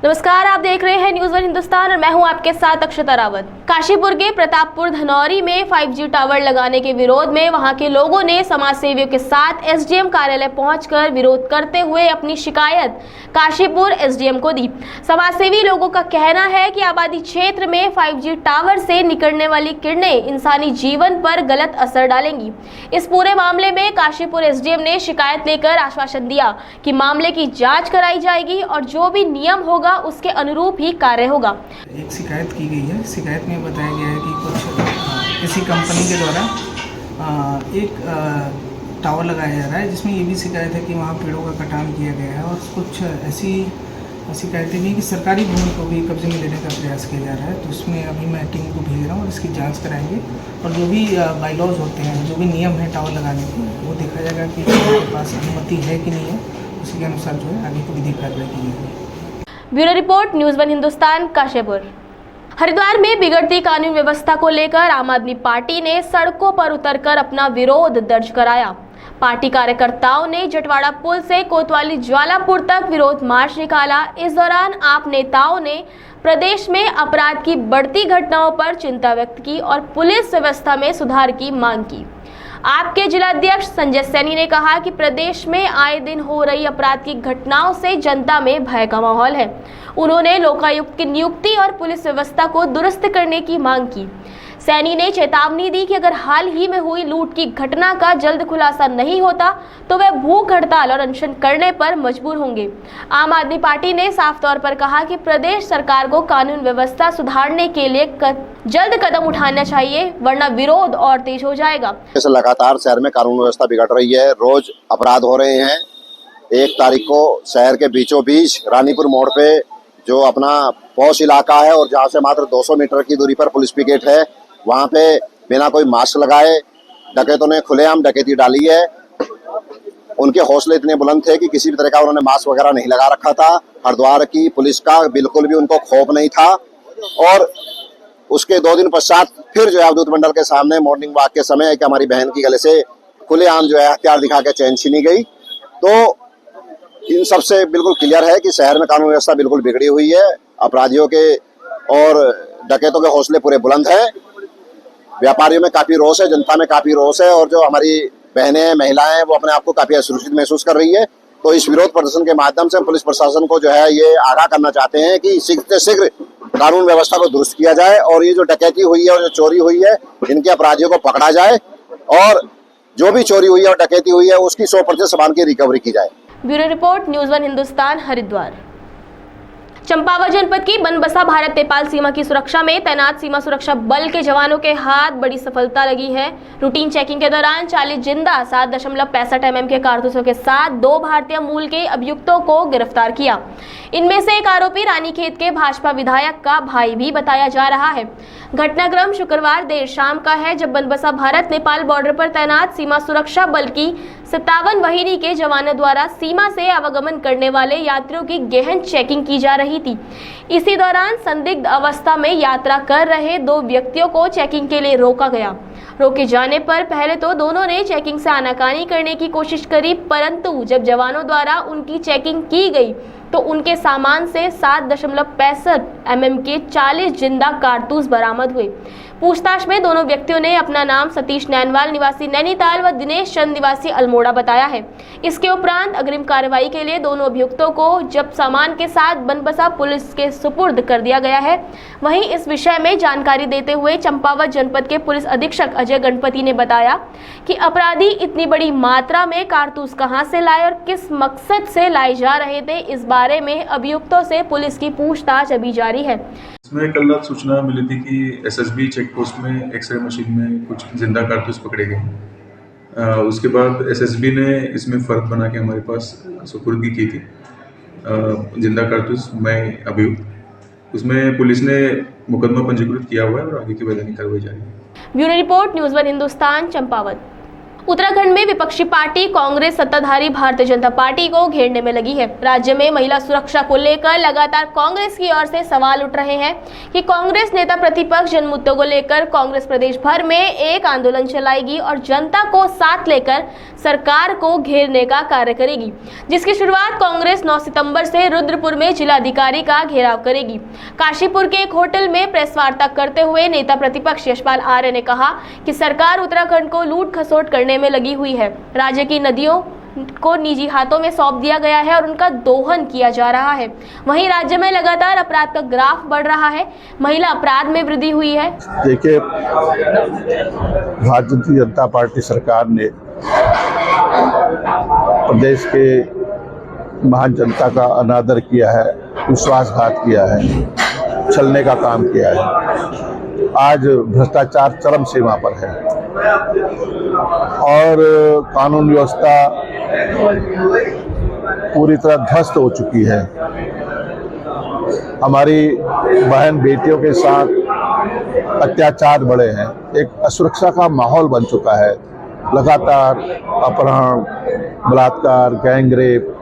नमस्कार, आप देख रहे हैं न्यूज़ वन हिंदुस्तान और मैं हूं आपके साथ अक्षता रावत। काशीपुर के प्रतापपुर धनौरी में 5G टावर लगाने के विरोध में वहां के लोगों ने समाज सेवियों के साथ एसडीएम कार्यालय पहुंचकर विरोध करते हुए अपनी शिकायत काशीपुर एसडीएम को दी। समाज सेवी लोगों का कहना है कि आबादी क्षेत्र में 5G टावर से निकलने वाली किरणें इंसानी जीवन पर गलत असर डालेंगी। इस पूरे मामले में काशीपुर एसडीएम ने शिकायत लेकर आश्वासन दिया कि मामले की जाँच कराई जाएगी और जो भी नियम होगा उसके अनुरूप ही कार्य होगा। एक शिकायत की गई है। शिकायत में बताया गया है कि कुछ किसी कंपनी के द्वारा एक टावर लगाया जा रहा है, जिसमें ये भी शिकायत है कि वहाँ पेड़ों का कटान किया गया है और कुछ ऐसी शिकायतें भी कि सरकारी भूमि को भी कब्जे में लेने का प्रयास किया जा रहा है। तो उसमें अभी मैं टीम को भेज रहा हूँ और इसकी जाँच कराएंगे और जो भी बाईलॉज होते हैं, जो भी नियम है टावर लगाने के, वो देखा जाएगा कि उनके पास अनुमति है कि नहीं है। उसी के अनुसार जो है आगे की विधिक कार्रवाई की जाएगी। Bureau report, news one Hindustan, Kashipur. Haridwar में बिगड़ती कानून व्यवस्था को लेकर आम आदमी पार्टी ने सड़कों पर उतरकर अपना विरोध दर्ज कराया। पार्टी कार्यकर्ताओं ने जटवाड़ा पुल से कोतवाली ज्वालापुर तक विरोध मार्च निकाला। इस दौरान आप नेताओं ने प्रदेश में अपराध की बढ़ती घटनाओं पर चिंता व्यक्त की और पुलिस व्यवस्था में सुधार की मांग की। आपके जिलाध्यक्ष संजय सैनी ने कहा कि प्रदेश में आए दिन हो रही अपराध की घटनाओं से जनता में भय का माहौल है। उन्होंने लोकायुक्त की नियुक्ति और पुलिस व्यवस्था को दुरुस्त करने की मांग की। सैनी ने चेतावनी दी कि अगर हाल ही में हुई लूट की घटना का जल्द खुलासा नहीं होता तो वे भूख हड़ताल और अनशन करने पर मजबूर होंगे। आम आदमी पार्टी ने साफ तौर पर कहा कि प्रदेश सरकार को कानून व्यवस्था सुधारने के लिए जल्द कदम उठाना चाहिए, वरना विरोध और तेज हो जाएगा। लगातार शहर में कानून व्यवस्था बिगड़ रही है, रोज अपराध हो रहे हैं। 1 तारीख को शहर के बीचों बीच रानीपुर मोड़ पे जो अपना पौष इलाका है और जहाँ से मात्र 200 मीटर की दूरी पर पुलिस पिकेट है, वहाँ पे बिना कोई मास्क लगाए डकैतों ने खुलेआम डकैती डाली है। उनके हौसले इतने बुलंद थे कि किसी भी तरह का उन्होंने मास्क वगैरह नहीं लगा रखा था। हरिद्वार की पुलिस का बिल्कुल भी उनको खौफ नहीं था और उसके 2 दिन पश्चात फिर जो है अवधूत मंडल के सामने मॉर्निंग वॉक के समय एक हमारी बहन की गले से खुलेआम जो है हथियार दिखा के चैन छीनी गई। तो इन सबसे बिल्कुल क्लियर है कि शहर में कानून व्यवस्था बिल्कुल बिगड़ी हुई है। अपराधियों के और डकैतों के हौसले पूरे बुलंद हैं। व्यापारियों में काफी रोष है, जनता में काफी रोष है और जो हमारी बहनें महिलाएं हैं वो अपने आप को काफी असुरक्षित महसूस कर रही है। तो इस विरोध प्रदर्शन के माध्यम से पुलिस प्रशासन को जो है ये आगाह करना चाहते हैं कि शीघ्र से शीघ्र कानून व्यवस्था को दुरुस्त किया जाए और ये जो डकैती हुई है और जो चोरी हुई है इनके अपराधियों को पकड़ा जाए और जो भी चोरी हुई है और डकैती हुई है उसकी 100% सामान की रिकवरी की जाए। Bureau report, news one Hindustan, Haridwar. Champawat जनपद की बनबसा भारत नेपाल सीमा की सुरक्षा में तैनात सीमा सुरक्षा बल के जवानों के हाथ बड़ी सफलता लगी है। रूटीन चेकिंग के दौरान 40 जिंदा 7.65 mm के कारतूसों के साथ 2 भारतीय मूल के अभियुक्तों को गिरफ्तार किया। इनमें से एक आरोपी रानीखेत के भाजपा विधायक का भाई भी बताया जा रहा है। घटनाक्रम शुक्रवार देर शाम का है, जब बनबसा भारत नेपाल बॉर्डर पर तैनात सीमा सुरक्षा बल की 57 वाहिनी के जवानों द्वारा सीमा से आवागमन करने वाले यात्रियों की गहन चेकिंग की जा रही थी। इसी दौरान संदिग्ध अवस्था में यात्रा कर रहे 2 व्यक्तियों को चेकिंग के लिए रोका गया। रोके जाने पर पहले तो दोनों ने चेकिंग से आनाकानी करने की कोशिश करी, परंतु जब जवानों द्वारा उनकी चेकिंग की गई तो उनके सामान से 7.65 mm के 40 जिंदा कारतूस बरामद हुए। पूछताछ में दोनों व्यक्तियों ने अपना नाम सतीश नैनवाल निवासी नैनीताल व दिनेश चंद निवासी अल्मोड़ा बताया है। इसके उपरांत अग्रिम कार्रवाई के लिए दोनों अभियुक्तों को जब्त सामान के साथ बनबसा पुलिस के सुपुर्द कर दिया गया है। वहीं इस विषय में जानकारी देते हुए चंपावत जनपद के पुलिस अधीक्षक अजय गणपति ने बताया कि अपराधी इतनी बड़ी मात्रा में कारतूस कहां से लाए और किस मकसद से लाए जा रहे थे, इस बारे में अभियुक्तों से पुलिस की पूछताछ अभी जारी है। इसमें कल रात सूचना मिली थी कि एसएसबी चेक पोस्ट में एक्सरे मशीन में कुछ जिंदा कारतूस पकड़े गए। उसके बाद एसएसबी ने इसमें फर्क बना के हमारे पास सुपुर्दगी की थी जिंदा कारतूस में अभियुक्त। उसमें पुलिस ने मुकदमा पंजीकृत किया हुआ है और आगे की वैधानिक कार्रवाई जारी है। Bureau report, news one Hindustan, Champawat. Uttarakhand में विपक्षी पार्टी कांग्रेस सत्ताधारी भारतीय जनता पार्टी को घेरने में लगी है। राज्य में महिला सुरक्षा को लेकर लगातार कांग्रेस की ओर से सवाल उठ रहे हैं कि कांग्रेस नेता प्रतिपक्ष जन मुद्दों को लेकर कांग्रेस प्रदेश भर में एक आंदोलन चलाएगी और जनता को साथ लेकर सरकार को घेरने का कार्य करेगी, जिसकी शुरुआत कांग्रेस 9 सितंबर से रुद्रपुर में जिलाधिकारी का घेराव करेगी। काशीपुर के एक होटल में प्रेस वार्ता करते हुए नेता प्रतिपक्ष यशपाल आर्य ने कहा कि सरकार उत्तराखंड को लूट खसोट करने में लगी हुई है। राज्य की नदियों को निजी हाथों में सौंप दिया गया है और उनका दोहन किया जा रहा है। वहीं राज्य में लगातार अपराध का ग्राफ बढ़ रहा है, महिला अपराध में वृद्धि हुई है। देखिए, भारतीय जनता पार्टी सरकार ने प्रदेश के महान जनता का अनादर किया है, विश्वासघात किया है, छलने का काम किया है। आज भ्रष्टाचार चरम सीमा पर है और कानून व्यवस्था पूरी तरह ध्वस्त हो चुकी है। हमारी बहन बेटियों के साथ अत्याचार बढ़े हैं, एक असुरक्षा का माहौल बन चुका है। लगातार अपहरण, बलात्कार, गैंगरेप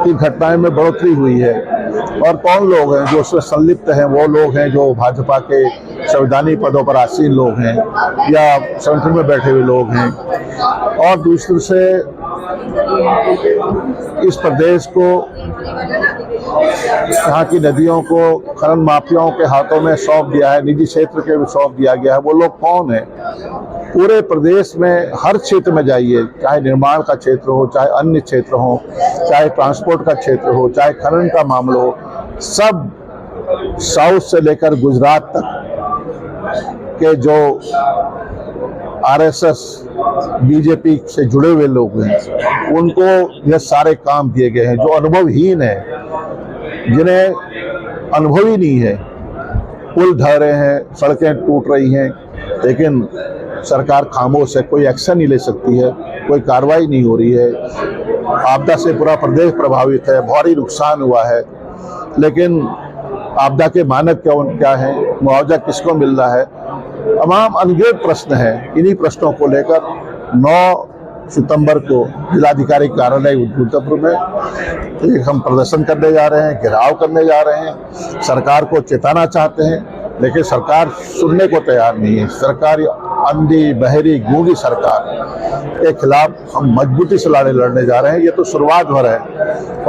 की घटनाएं में बढ़ोतरी हुई है। और कौन लोग हैं जो उसमें संलिप्त हैं? वो लोग हैं जो भाजपा के संवैधानिक पदों पर आसीन लोग हैं या संगठन में बैठे हुए लोग हैं। और दूसरे से इस प्रदेश को, यहाँ की नदियों को खनन माफियाओं के हाथों में सौंप दिया है, निजी क्षेत्र के सौंप दिया गया है। वो लोग कौन है? पूरे प्रदेश में हर क्षेत्र में जाइए, चाहे निर्माण का क्षेत्र हो, चाहे अन्य क्षेत्र हो, चाहे ट्रांसपोर्ट का क्षेत्र हो, चाहे खनन का मामला हो, सब साउथ से लेकर गुजरात तक के जो आरएसएस बीजेपी से जुड़े हुए लोग हैं, उनको ये सारे काम दिए गए हैं जो अनुभवहीन है, जिन्हें अनुभव ही नहीं है। पुल ढह रहे हैं, सड़कें टूट रही हैं, लेकिन सरकार खामोश है, कोई एक्शन नहीं ले सकती है, कोई कार्रवाई नहीं हो रही है। आपदा से पूरा प्रदेश प्रभावित है, भारी नुकसान हुआ है, लेकिन आपदा के मानक क्या है, मुआवजा किसको मिल रहा है, तमाम अनगिनत प्रश्न हैं। इन्हीं प्रश्नों को लेकर 9 सितंबर को जिलाधिकारी कार्यालय रुद्रपुर में एक हम प्रदर्शन करने जा रहे हैं, घेराव करने जा रहे हैं। सरकार को चेताना चाहते हैं, लेकिन सरकार सुनने को तैयार नहीं है। सरकार अंधी, बहरी, गूंगी सरकार के खिलाफ हम मजबूती से लड़ने जा रहे हैं। ये तो शुरुआत भर है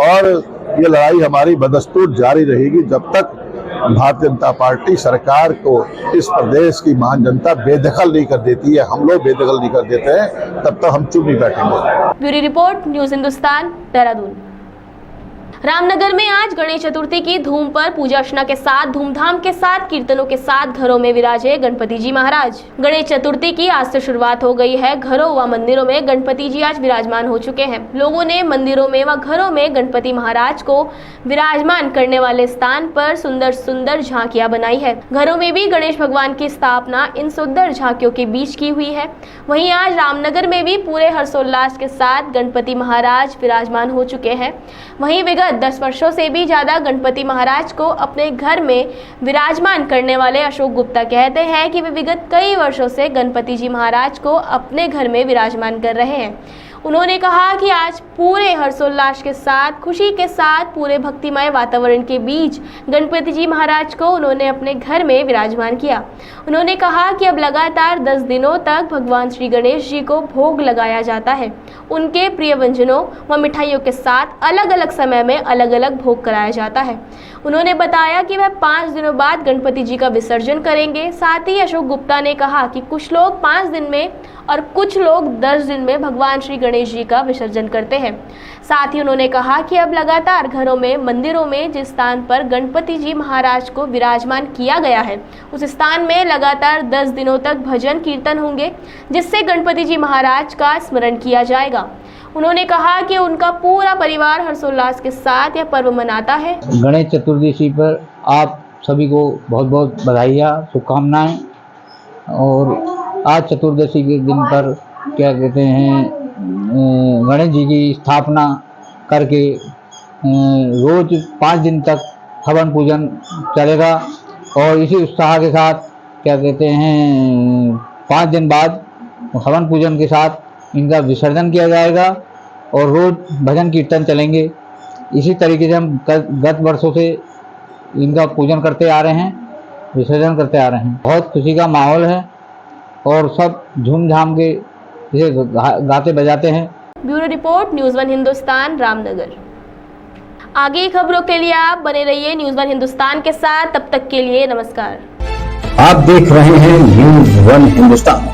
और ये लड़ाई हमारी बदस्तूर जारी रहेगी जब तक भारतीय जनता पार्टी सरकार को इस प्रदेश की महान जनता बेदखल नहीं कर देती है, हम लोग बेदखल नहीं कर देते हैं, तब तक हम चुप नहीं बैठेंगे। Bureau report, news Hindustan, Dehradun. Ramnagar में आज गणेश चतुर्थी की धूम पर पूजा अर्चना के साथ धूमधाम के साथ कीर्तनों के साथ घरों में विराजे गणपति जी महाराज। गणेश चतुर्थी की आज से शुरुआत हो गई है। घरों व मंदिरों में गणपति जी आज विराजमान हो चुके हैं। लोगों ने मंदिरों में व घरों में गणपति महाराज को विराजमान करने वाले स्थान पर सुंदर सुंदर झांकियां बनाई है। घरों में भी गणेश भगवान की स्थापना इन सुंदर झांकियों के बीच की हुई है। वहीं आज रामनगर में भी पूरे हर्षोल्लास के साथ गणपति महाराज विराजमान हो चुके हैं। वहीं विगत 10 वर्षों से भी ज्यादा गणपति महाराज को अपने घर में विराजमान करने वाले अशोक गुप्ता कहते हैं कि वे विगत कई वर्षों से गणपति जी महाराज को अपने घर में विराजमान कर रहे हैं। उन्होंने कहा कि आज पूरे हर्षोल्लास के साथ, खुशी के साथ, पूरे भक्तिमय वातावरण के बीच गणपति जी महाराज को उन्होंने अपने घर में विराजमान किया। उन्होंने कहा कि अब लगातार 10 दिनों तक भगवान श्री गणेश जी को भोग लगाया जाता है। उनके प्रिय व्यंजनों व मिठाइयों के साथ अलग अलग समय में अलग अलग भोग कराया जाता है। उन्होंने बताया कि वह 5 दिनों बाद गणपति जी का विसर्जन करेंगे। साथ ही अशोक गुप्ता ने कहा कि कुछ लोग 5 दिन में और कुछ लोग 10 दिन में भगवान श्री गणेश जी का विसर्जन करते हैं। साथ ही उन्होंने कहा कि अब लगातार घरों में, मंदिरों में जिस स्थान पर गणपति जी महाराज को विराजमान किया गया है, उस स्थान में लगातार 10 दिनों तक भजन कीर्तन होंगे, जिससे गणपति जी महाराज का स्मरण किया जाएगा। उन्होंने कहा कि उनका पूरा परिवार हर्षोल्लास के साथ यह पर्व मनाता है। गणेश चतुर्दशी पर आप सभी को बहुत बहुत बधाइयाँ, शुभकामनाएं। और आज चतुर्दशी के दिन पर क्या कहते हैं, गणेश जी की स्थापना करके रोज 5 दिन तक हवन पूजन चलेगा और इसी उत्साह के साथ क्या कहते हैं 5 दिन बाद हवन पूजन के साथ इनका विसर्जन किया जाएगा और रोज भजन कीर्तन चलेंगे। इसी तरीके से हम गत वर्षों से इनका पूजन करते आ रहे हैं, विसर्जन करते आ रहे हैं। बहुत खुशी का माहौल है और सब झूम झाम के इसे गाते बजाते हैं। Bureau report, news one Hindustan, Ramnagar. आगे खबरों के लिए आप बने रहिए न्यूज़ वन हिंदुस्तान के साथ। तब तक के लिए नमस्कार। आप देख रहे हैं न्यूज़ वन हिंदुस्तान।